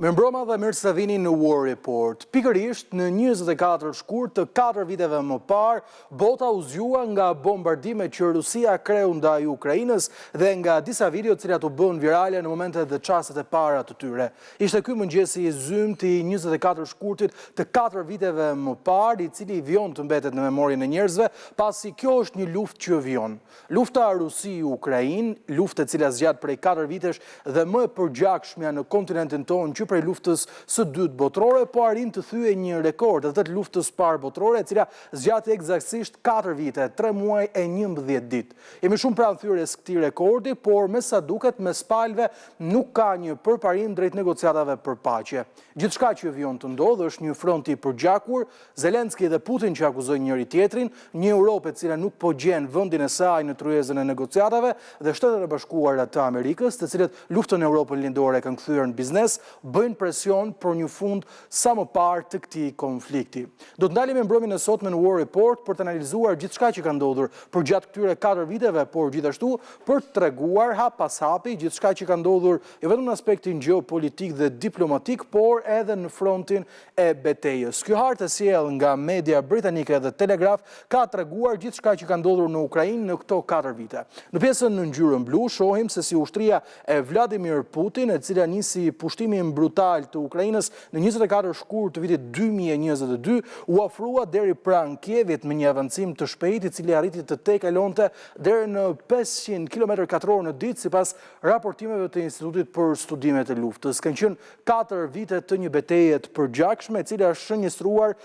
Mirëmbrëma dhe mirë se vini në War Report. Pikërisht në 24 shkurt të 4 viteve më parë, bota u zgjua nga bombardimet që Rusia kreu ndaj Ukrainës dhe nga disa video të cilat u bën virale në momentet dhe çastet e para të tyre. Ishte ky mëngjesi i zymt i 24 shkurtit të 4 viteve më parë, i cili vion të mbetet në memorien e njerëzve, pasi kjo është një luftë që vion. Lufta Rusi-Ukrainë, luftë e cila zgjat prej 4 vitesh dhe më e përgjakshmja në kontinentin tonë që prej luftës së dytë botërore, po arrin të thyej një rekord të luftës parë botërore, e cila zgjat eksaktësisht 4 vite, 3 muaj e 11 ditë. Jemi shumë pranë thyrjes këtij rekordi, por me sa duket mes palëve nuk ka një përparim drejt negociatave për paqe. Gjithçka që vion të ndodhë është një front i përgjakur, Zelenski dhe Putin që akuzojnë njëri tjetrin, një Europë e cila nuk po gjen vendin e saj në tryezën e negociatave dhe Shtetet e Bashkuara të Amerikës, të cilët luftën e Europën lindore kanë kthyer në biznes, bëjnë presion për një fund sa më parë të këtij konflikti. Do të ndalemi mbrëmjen e sotme në War Report për të analizuar gjithçka që ka ndodhur përgjatë këtyre 4 viteve, por gjithashtu për të treguar hap pas hapi gjithçka që ka ndodhur jo vetëm në aspektin gjeopolitik dhe diplomatik, por edhe në frontin e betejës. Ky hartë e sjell nga media britanike dhe Telegraph ka treguar gjithçka që ka ndodhur në Ukrainë në këto 4 vite. Në pjesën në ngjyrën blu shohim se si ushtria e Vladimir Putin, e cila nisi pushtimin brutal të Ukrainës në 24 shkurt të vitit 2022, u ofrua deri pranë Kievit me një avancim të shpejtë, i cili arriti të tejkalonte deri në 500 km/h në ditë, sipas raportimeve të Institutit për Studimet e Luftës. Kanë qenë 4 vite të një betejë të përgjakshme, e cila është shënjestruar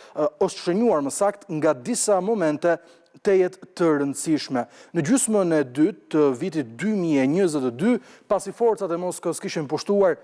ose shënjuar më saktë nga disa momente të jetë të rëndësishme. Në gjysmën e dytë të vitit 2022, pasi forcat e Moskës kishin pushtuar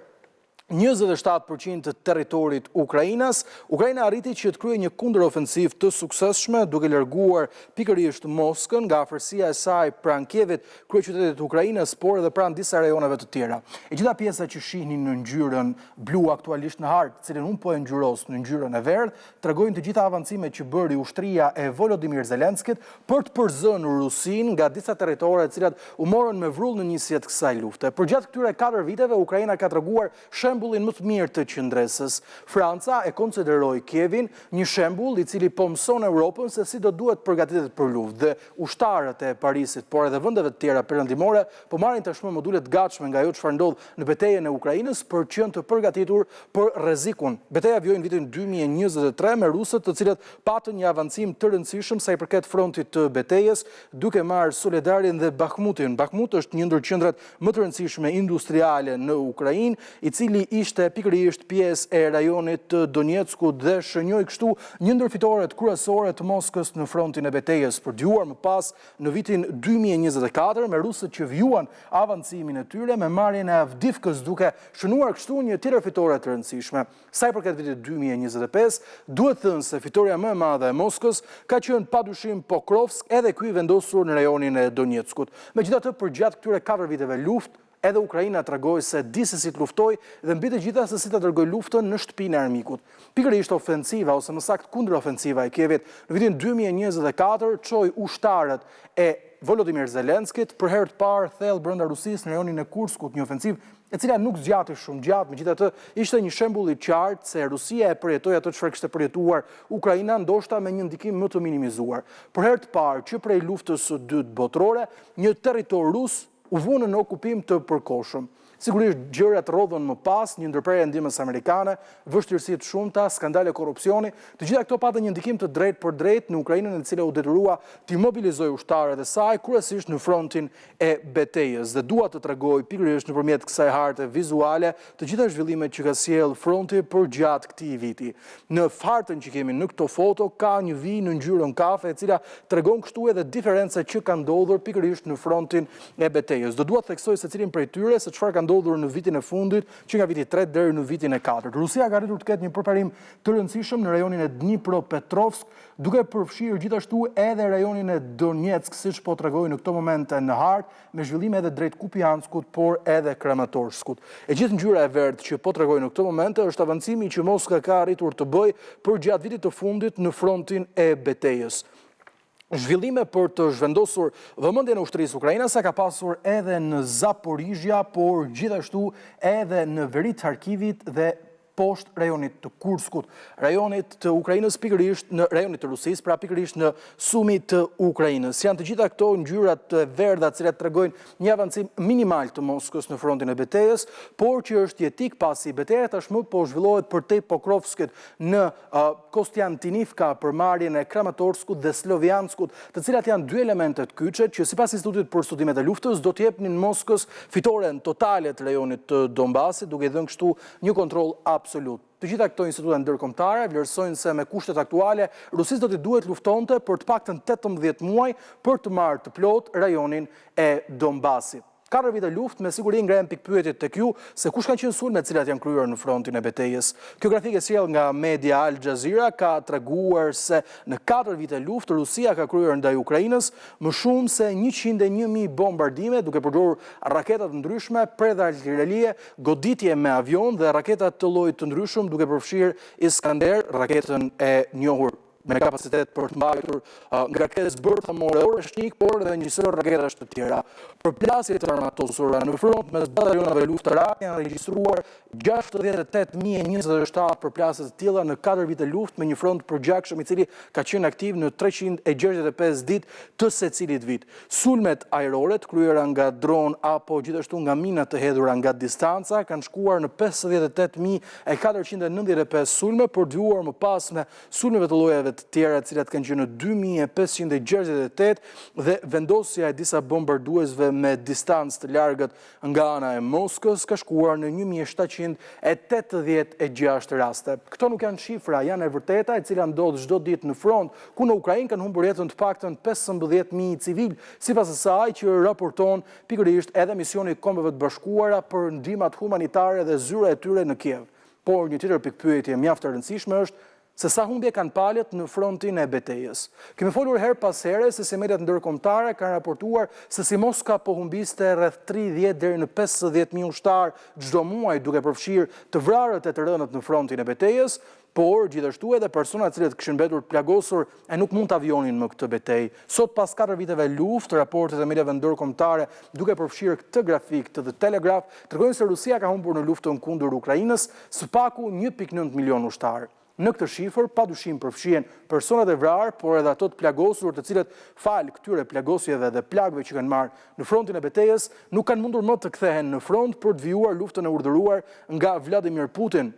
27% të territorit Ukrainas, Ukraina arriti që të kryejë një kundërofensiv të suksesshme, duke larguar pikërisht Moskën nga afërsia e saj pranë Kievit, kryeqytetit të Ukrainës, por edhe pranë disa rajoneve të tjera. E gjitha pjesa që shihni në ngjyrën blu aktualisht në hartë, cilën unë po e ngjyros në ngjyrën e verdhë, tregojnë të gjitha avancimet që bëri ushtria e Volodymyr Zelenskit për të përzënë Rusinë nga disa territore të cilat u morën me vrull në nisjet kësaj lufte. Përgjatë këtyre 4 viteve, Ukraina ka treguar shembullin më të mirë të qendresës. Franca e konsideroi Kievin një shembull i cili po mëson Europën se si do duhet përgatitet për luftë, dhe ushtarët e Parisit, por edhe vendeve të tjera perëndimore, po marrin tashmë module të gatshme nga ajo çfarë ndodh në betejën e Ukrainës për të qenë të përgatitur për rrezikun. Betejë vjoi në vitin 2023 me rusët, të cilët patën një avancim të rëndësishëm sa i përket frontit të betejës, duke marrë Soledarin dhe Bakhmutin. Bakhmut është një ndër qendrat më të rëndësishme industriale në Ukrainë, i cili ishte pikërisht pjesë e rajonit të Donetskut dhe shënjoi kështu një ndër fitoret kryesore të Moskës në frontin e betejës, për djuar më pas në vitin 2024 me rusët që vjuan avancimin e tyre me marrjen e Avdivkës, duke shënuar kështu një tjetër fitore të rëndësishme. Sa i përket vitit 2025, duhet thënë se fitoria më e madhe e Moskës ka qenë padyshim Pokrovsk, edhe ky i vendosur në rajonin e Donetskut. Megjithatë, përgjatë këtyre 4 viteve luftë, edhe Ukraina tregoi se di se si të luftojë dhe mbi të gjitha se si të dërgojë luftën në shtëpinë e armikut. Pikërisht ofensiva ose më saktë kundërofensiva e Kievit në vitin 2024 çoi ushtarët e Volodymyr Zelenskit për herë të parë thellë brenda Rusisë në rajonin e Kurskut, një ofensivë e cila nuk zgjati shumë gjatë, megjithatë ishte një shembull i qartë se Rusia e përjetoi ato çfarë kishte përjetuar Ukraina, ndoshta me një ndikim më të minimizuar. Për herë të parë që prej luftës së dytë botërore, një territor rus u vënë në okupim të përkohshëm. Sigurisht gjërat rrodhën më pas, një ndërprerje ndihmës amerikane, vështirësi të shumta, skandale korrupsioni, të gjitha këto patën një ndikim të drejtë për drejtë në Ukrainën, e cila u detyrua të mobilizojë ushtarët e saj kryesisht në frontin e betejës. Dhe dua të tregoj pikërisht nëpërmjet kësaj harte vizuale të gjitha zhvillimet që ka sjell fronti përgjatë këtij viti. Në hartën që kemi në këto foto ka një vijë në ngjyrën kafe, e cila tregon kështu edhe diferencat që kanë ndodhur pikërisht në frontin e betejës. Do dua të theksoj secilin prej tyre se çfarë ka ndodhur në vitin e fundit, që nga viti 3 deri në vitin e 4. Rusia ka arritur të ketë një përparim të rëndësishëm në rajonin e Dnipropetrovsk, duke përfshirë gjithashtu edhe rajonin e Donetsk, siç po tregoj në këto momente në hartë, me zhvillime edhe drejt Kupianskut, por edhe Kramatorskut. E gjithë ngjyra e verdhë që po tregoj në këto momente është avancimi që Moska ka arritur të bëjë përgjatë vitit të fundit në frontin e betejës. Zhvillime për të zhvendosur vëmendjen e ushtrisë ukrainase ka pasur edhe në Zaporizhia, por gjithashtu edhe në veri të Harkivit dhe poshtë rajonit të Kurskut, rajonit të Ukrainës pikërisht në rajonit të Rusisë, pra pikërisht në sumi të Ukrainës. Janë të gjitha këto ngjyrat të verdha të cilat tregojnë një avancim minimal të Moskës në frontin e betejës, por që është jetik pasi betejë tashmë po zhvillohet përtej Pokrovskut në Kostiantinivka, përmarrjen e Kramatorskut dhe Slovianskut, të cilat janë dy elemente të kyçe që sipas Institutit për Studimet e Luftës do të jepnin Moskës fitoren totale të rajonit të Donbasit, duke dhënë kështu një kontroll absolut. Të gjitha këto institute ndërkombëtare vlerësojnë se me kushtet aktuale Rusisë do t'i duhet luftonte për të paktën 18 muaj për të marrë të plot rajonin e Donbasit. 4 vite luftë me siguri ngrehen pikpyetjet tek ju se kush kanë qenë sulmet të cilat janë kryer në frontin e betejës. Kjo grafik e sjell nga media Al Jazeera ka treguar se në 4 vite luftë Rusia ka kryer ndaj Ukrainës më shumë se 101.000 bombardime duke përdorur raketa të ndryshme, predha artillerie, goditje me avion dhe raketa të llojit të ndryshëm duke përfshirë Iskander, raketën e njohur me kapacitet për të mbajtur nga raketës bërthamore Oreshnik, por edhe një sër raketash të tjera. Përplasjet të armatosura në front mes batalionave luftarake janë regjistruar 68.027 përplasje të tilla në 4 vite luftë me një front përgjakshëm i cili ka qenë aktiv në 365 ditë të secilit vit. Sulmet ajrore të kryera nga dron apo gjithashtu nga mina të hedhura nga distanca kanë shkuar në 58.495 sulme, përduar më pas me sulmeve të llojeve të tjera të cilat kanë qenë në 2568 dhe vendosja e disa bombarduesve me distancë të largët nga ana e Moskës ka shkuar në 1786 raste. Këto nuk janë shifra, janë e vërteta e cila ndodh çdo ditë në front, ku në Ukrainë kanë humbur jetën të paktën 15.000 civil, sipas asaj që raporton pikërisht edhe misioni i Kombeve të Bashkuara për ndihmat humanitare dhe zyra e tyre në Kiev. Por një tjetër pikpyetje mjaft e rëndësishme është se sa humbje kanë palët në frontin e betejës. Kemi folur her pas here se si mediat ndërkombëtare kanë raportuar se si Moska po humbiste rreth 30 deri në 50.000 ushtar çdo muaj, duke përfshirë të vrarët e të rënët në frontin e betejës, por gjithashtu edhe persona të cilët kishin mbetur plagosur e nuk mund të avionin më këtë betejë. Sot pas 4 viteve luftë, raportet e mediave ndërkombëtare duke përfshirë këtë grafik të The Telegraph tregojnë se Rusia ka humbur në luftën kundër Ukrainës së paku 1.9 milion ushtar. Në këtë shifër, padyshim përfshihen personat e vrarë, por edhe ato të plagosur, të cilët fal këtyre plagosjeve dhe plagëve që kanë marrë në frontin e betejës, nuk kanë mundur më të kthehen në front për të vijuar luftën e urdhëruar nga Vladimir Putin.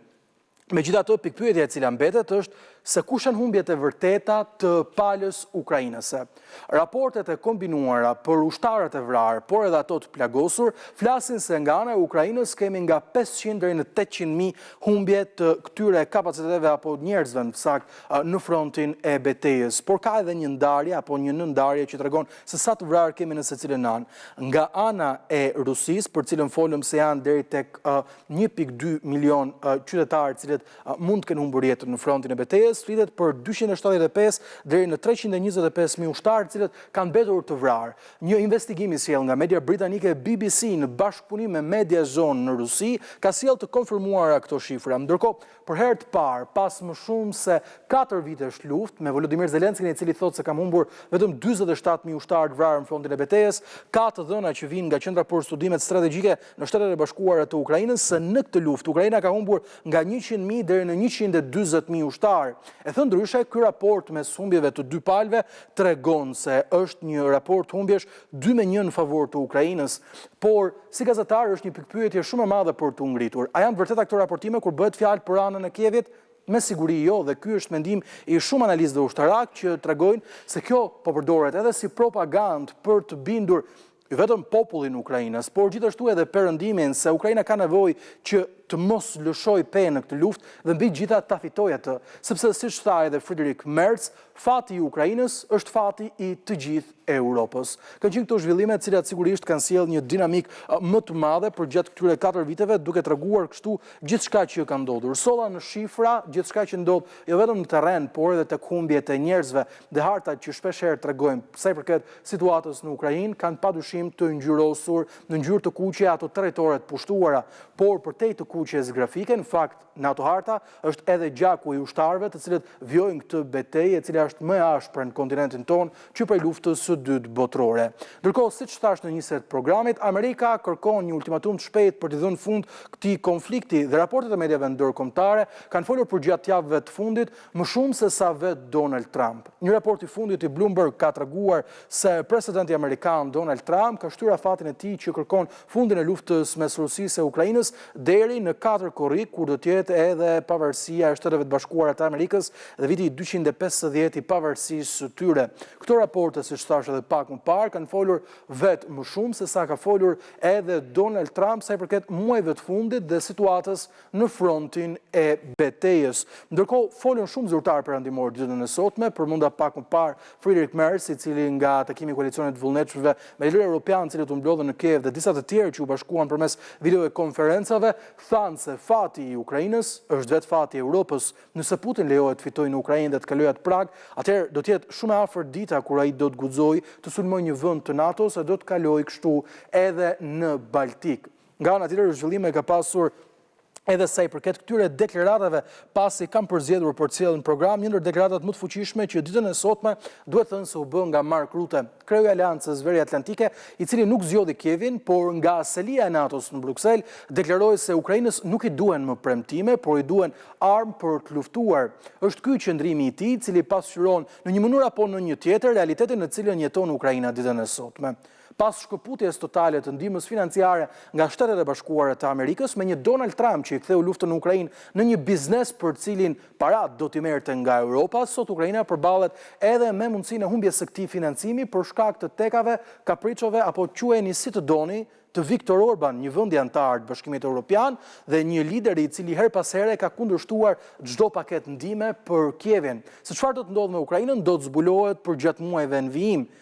Megjithatë, pikpyetja e cila mbetet është se kush janë humbjet e vërteta të palës ukrainase. Raportet e kombinuara për ushtarët e vrarë, por edhe ato të plagosur, flasin se nga ana e Ukrainës kemi nga 500 deri në 800.000 humbje të këtyre kapaciteteve apo njerëzve në saktë në frontin e betejës. Por ka edhe një ndarje apo një nëndarje që tregon se sa të vrarë kemi në secilën anë. Nga ana e Rusisë, për cilën folëm se janë deri tek 1.2 milion qytetarë të cilët mund të kenë humbur jetën në frontin e betejës, flitet për 275 deri në 325.000 ushtarë të cilët kanë mbetur të vrarë. Një investigim i sjell nga media britanike BBC në bashkëpunim me Media Zone në Rusi ka sjell të konfirmuara këto shifra. Ndërkohë, për herë të parë, pas më shumë se 4 vitesh luftë me Volodymyr Zelenskin, i cili thotë se ka humbur vetëm 47.000 ushtarë të vrarë në frontin e betejës, ka të dhëna që vijnë nga Qendra për Studimet Strategjike në Shtetet e Bashkuara të Ukrainës se në këtë luftë Ukraina ka humbur nga 100.000 deri në 140.000 ushtarë. E thënë ndryshe, ky raport mes humbjeve të dy palëve tregon se është një raport humbjesh 2-1 në favor të Ukrainës, por si gazetar është një pikpyetje shumë e madhe për të ngritur. A janë vërteta këto raportime kur bëhet fjalë për anën e Kievit? Me siguri jo, dhe ky është mendim i shumë analistëve ushtarak që tregojnë se kjo po përdoret edhe si propagandë për të bindur vetëm popullin Ukrainës, por gjithashtu edhe perëndimin se Ukraina ka nevojë që të mos lëshoj pe në këtë luftë dhe mbi gjitha ta fitojë atë, sepse siç tha edhe Friedrich Merz, fati i Ukrainës është fati i të gjithë Europës. Kanë qenë këto zhvillime të cilat sigurisht kanë sjellë një dinamik më të madhe përgjatë këtyre 4 viteve, duke treguar kështu gjithçka që ka ndodhur. Solla në shifra, gjithçka që ndodh jo vetëm në terren, por edhe tek humbjet e njerëzve dhe hartat që shpeshherë tregojnë sa i përket situatës në Ukrainë, kanë padyshim të ngjyrosur në ngjyrë të kuqe ato territoret pushtuara, por përtej të kuqes grafike, në fakt NATO harta është edhe gjaku i ushtarëve të cilët vjojnë këtë betejë, e cila është më e ashpër në kontinentin tonë që prej luftës së dytë botërore. Ndërkohë, siç thash në njëset programit, Amerika kërkon një ultimatum të shpejtë për të dhënë fund këtij konflikti dhe raportet e mediave ndërkombëtare kanë folur për gjatë javëve të fundit më shumë se sa vetë Donald Trump. Një raport i fundit i Bloomberg ka treguar se presidenti amerikan Donald Trump ka shtyr afatin e tij që kërkon fundin e luftës mes Rusisë e Ukrainës deri në 4 korrik, kur do të jetë edhe pavarësia e Shteteve të Bashkuara të Amerikës dhe viti 250 i pavarësisë së tyre. Këto raporte, siç thash edhe pak më parë, kanë folur vetë më shumë se sa ka folur edhe Donald Trump sa i përket muajve të fundit dhe situatës në frontin e betejës. Ndërkohë, folën shumë zyrtar perëndimor ditën e sotme, përmenda pak më parë Friedrich Merz, i cili nga takimi i koalicionit të vullnetshmëve me liderë europian, të cilët u mblodhën në Kiev, dhe disa të tjerë që u bashkuan përmes videokonferencave, thanë se fati i Ukrainës është vetë fati i Europës. Nëse Putin lejohet të fitojë në Ukrainë dhe të kalojë atë prag, atëherë do të jetë shumë e afërt dita kur ai do të guxojë të sulmojë një vend të NATO-s e do të kalojë kështu edhe në Baltik. Nga ana tjetër, zhvillime ka pasur edhe sa i përket këtyre deklaratave pasi kam përzgjedhur për të sjellë në program një ndër deklaratat më të fuqishme që ditën e sotme duhet thënë se u bë nga Mark Rutte, kreu i Aleancës Veriatlantike, i cili nuk zgjodhi Kievin, por nga selia e NATO-s në Bruksel deklaroi se Ukrainës nuk i duhen më premtime, por i duhen armë për të luftuar. Është ky qëndrimi i tij, i cili pasqyron në një mënyrë apo në një tjetër realitetin në cilën jeton Ukraina ditën e sotme. Pas shkëputjes totale të ndihmës financiare nga Shtetet e Bashkuara të Amerikës, me një Donald Trump që i ktheu luftën në Ukrainë në një biznes për cilin parat do t'i merrte nga Europa, sot Ukraina përballet edhe me mundësinë e humbjes së këtij financimi për shkak të tekave, kapriçove apo quheni si të doni të Viktor Orban, një vendi antar të Bashkimit Evropian dhe një lider i cili her pas here ka kundërshtuar çdo paketë ndihme për Kievin. Se çfarë do të ndodhë me Ukrainën do të zbulohet për gjatë muajve në vijim.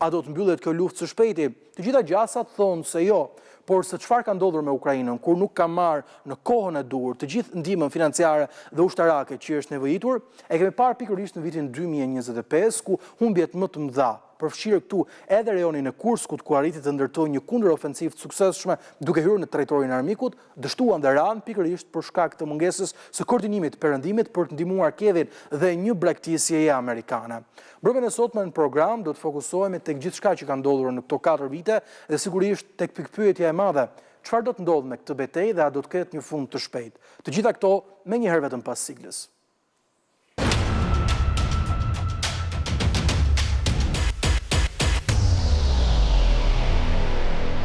A do të mbyllet kjo luftë së shpejti? Të gjitha gjasat thonë se jo, por se çfarë ka ndodhur me Ukrainën kur nuk ka marrë në kohën e duhur të gjithë ndihmën financiare dhe ushtarake që është nevojitur, e kemi parë pikërisht në vitin 2025, ku humbjet më të mëdha përfshirë këtu edhe rajonin e Kurskut, ku arriti të ndërtojë një kundërofensivë të suksesshme duke hyrë në territorin e armikut, dështuan dhe ranë pikërisht për shkak të mungesës së koordinimit perëndimit për të ndihmuar Kievin dhe një braktisjeje amerikane. Brëmen e sotme në program do të fokusohemi tek gjithçka që ka ndodhur në këto 4 vite dhe sigurisht tek pikpyetja e madhe. Çfarë do të ndodhë me këtë betejë dhe a do të ketë një fund të shpejtë? Të gjitha këto me një herë vetëm pas siglës.